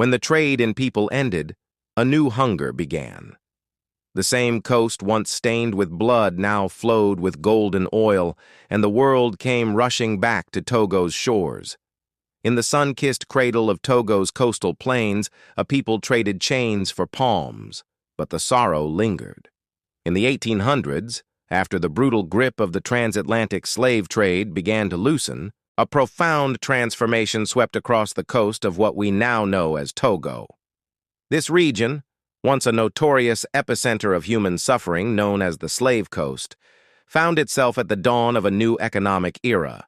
When the trade in people ended, a new hunger began. The same coast once stained with blood now flowed with golden oil, and the world came rushing back to Togo's shores. In the sun-kissed cradle of Togo's coastal plains, a people traded chains for palms, but the sorrow lingered. In the 1800s, after the brutal grip of the transatlantic slave trade began to loosen, a profound transformation swept across the coast of what we now know as Togo. This region, once a notorious epicenter of human suffering known as the Slave Coast, found itself at the dawn of a new economic era.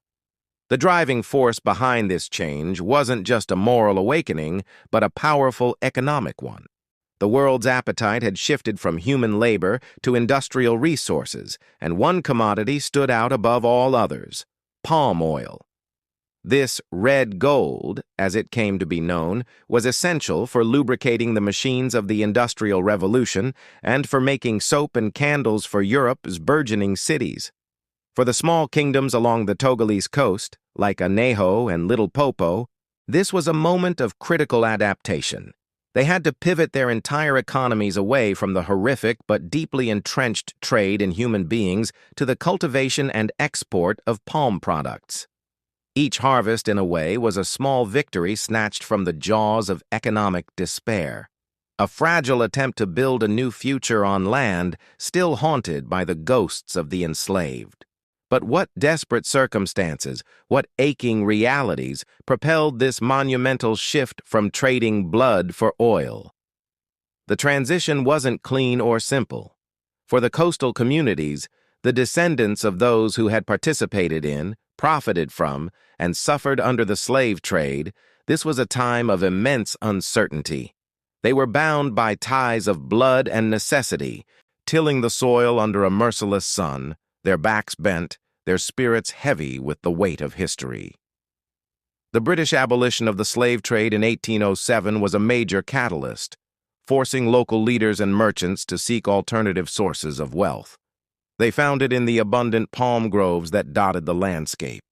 The driving force behind this change wasn't just a moral awakening, but a powerful economic one. The world's appetite had shifted from human labor to industrial resources, and one commodity stood out above all others: palm oil. This red gold, as it came to be known, was essential for lubricating the machines of the Industrial Revolution and for making soap and candles for Europe's burgeoning cities. For the small kingdoms along the Togolese coast, like Anejo and Little Popo, this was a moment of critical adaptation. They had to pivot their entire economies away from the horrific but deeply entrenched trade in human beings to the cultivation and export of palm products. Each harvest, in a way, was a small victory snatched from the jaws of economic despair. A fragile attempt to build a new future on land still haunted by the ghosts of the enslaved. But what desperate circumstances, what aching realities propelled this monumental shift from trading blood for oil? The transition wasn't clean or simple. For the coastal communities, the descendants of those who had participated in, profited from, and suffered under the slave trade, this was a time of immense uncertainty. They were bound by ties of blood and necessity, tilling the soil under a merciless sun, their backs bent, their spirits heavy with the weight of history. The British abolition of the slave trade in 1807 was a major catalyst, forcing local leaders and merchants to seek alternative sources of wealth. They found it in the abundant palm groves that dotted the landscape.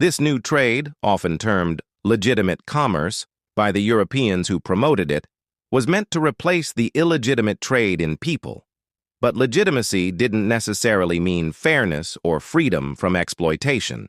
This new trade, often termed legitimate commerce by the Europeans who promoted it, was meant to replace the illegitimate trade in people. But legitimacy didn't necessarily mean fairness or freedom from exploitation.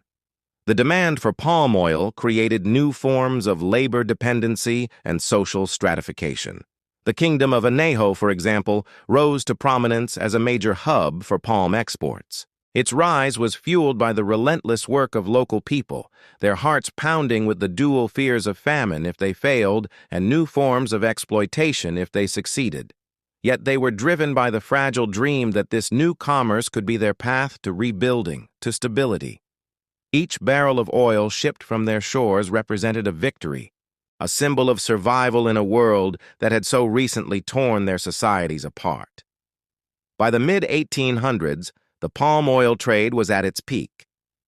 The demand for palm oil created new forms of labor dependency and social stratification. The Kingdom of Anejo, for example, rose to prominence as a major hub for palm exports. Its rise was fueled by the relentless work of local people, their hearts pounding with the dual fears of famine if they failed and new forms of exploitation if they succeeded. Yet they were driven by the fragile dream that this new commerce could be their path to rebuilding, to stability. Each barrel of oil shipped from their shores represented a victory, a symbol of survival in a world that had so recently torn their societies apart. By the mid-1800s, the palm oil trade was at its peak.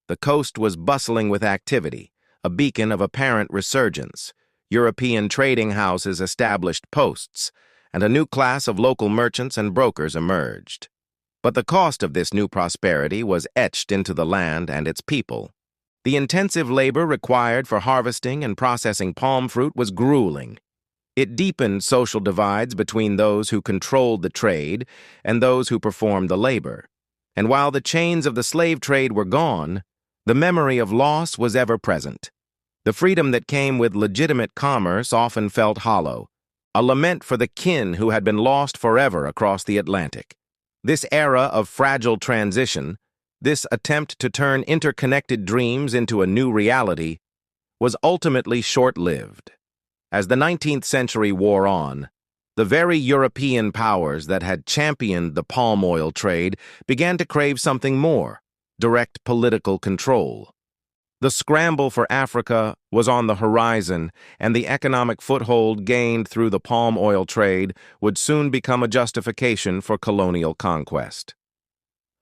The coast was bustling with activity, a beacon of apparent resurgence. European trading houses established posts, and a new class of local merchants and brokers emerged. But the cost of this new prosperity was etched into the land and its people. The intensive labor required for harvesting and processing palm fruit was grueling. It deepened social divides between those who controlled the trade and those who performed the labor. And while the chains of the slave trade were gone, the memory of loss was ever present. The freedom that came with legitimate commerce often felt hollow, a lament for the kin who had been lost forever across the Atlantic. This era of fragile transition, this attempt to turn interconnected dreams into a new reality, was ultimately short-lived. As the 19th century wore on, the very European powers that had championed the palm oil trade began to crave something more: direct political control. The scramble for Africa was on the horizon, and the economic foothold gained through the palm oil trade would soon become a justification for colonial conquest.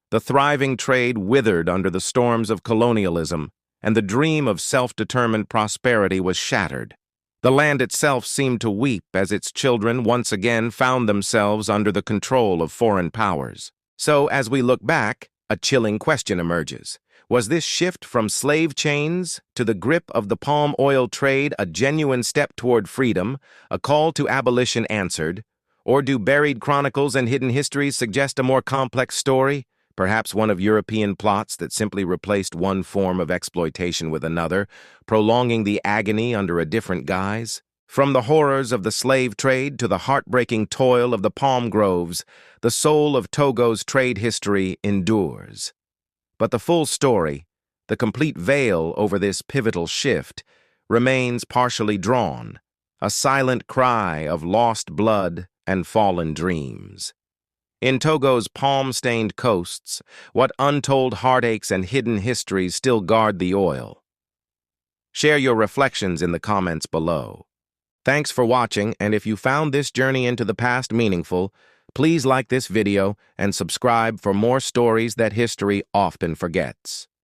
The thriving trade withered under the storms of colonialism, and the dream of self-determined prosperity was shattered. The land itself seemed to weep as its children once again found themselves under the control of foreign powers. So, as we look back, a chilling question emerges. Was this shift from slave chains to the grip of the palm oil trade a genuine step toward freedom, a call to abolition answered? Or do buried chronicles and hidden histories suggest a more complex story, perhaps one of European plots that simply replaced one form of exploitation with another, prolonging the agony under a different guise? From the horrors of the slave trade to the heartbreaking toil of the palm groves, the soul of Togo's trade history endures. But the full story, the complete veil over this pivotal shift, remains partially drawn, a silent cry of lost blood and fallen dreams. In Togo's palm-stained coasts, what untold heartaches and hidden histories still guard the oil? Share your reflections in the comments below. Thanks for watching, and if you found this journey into the past meaningful, please like this video and subscribe for more stories that history often forgets.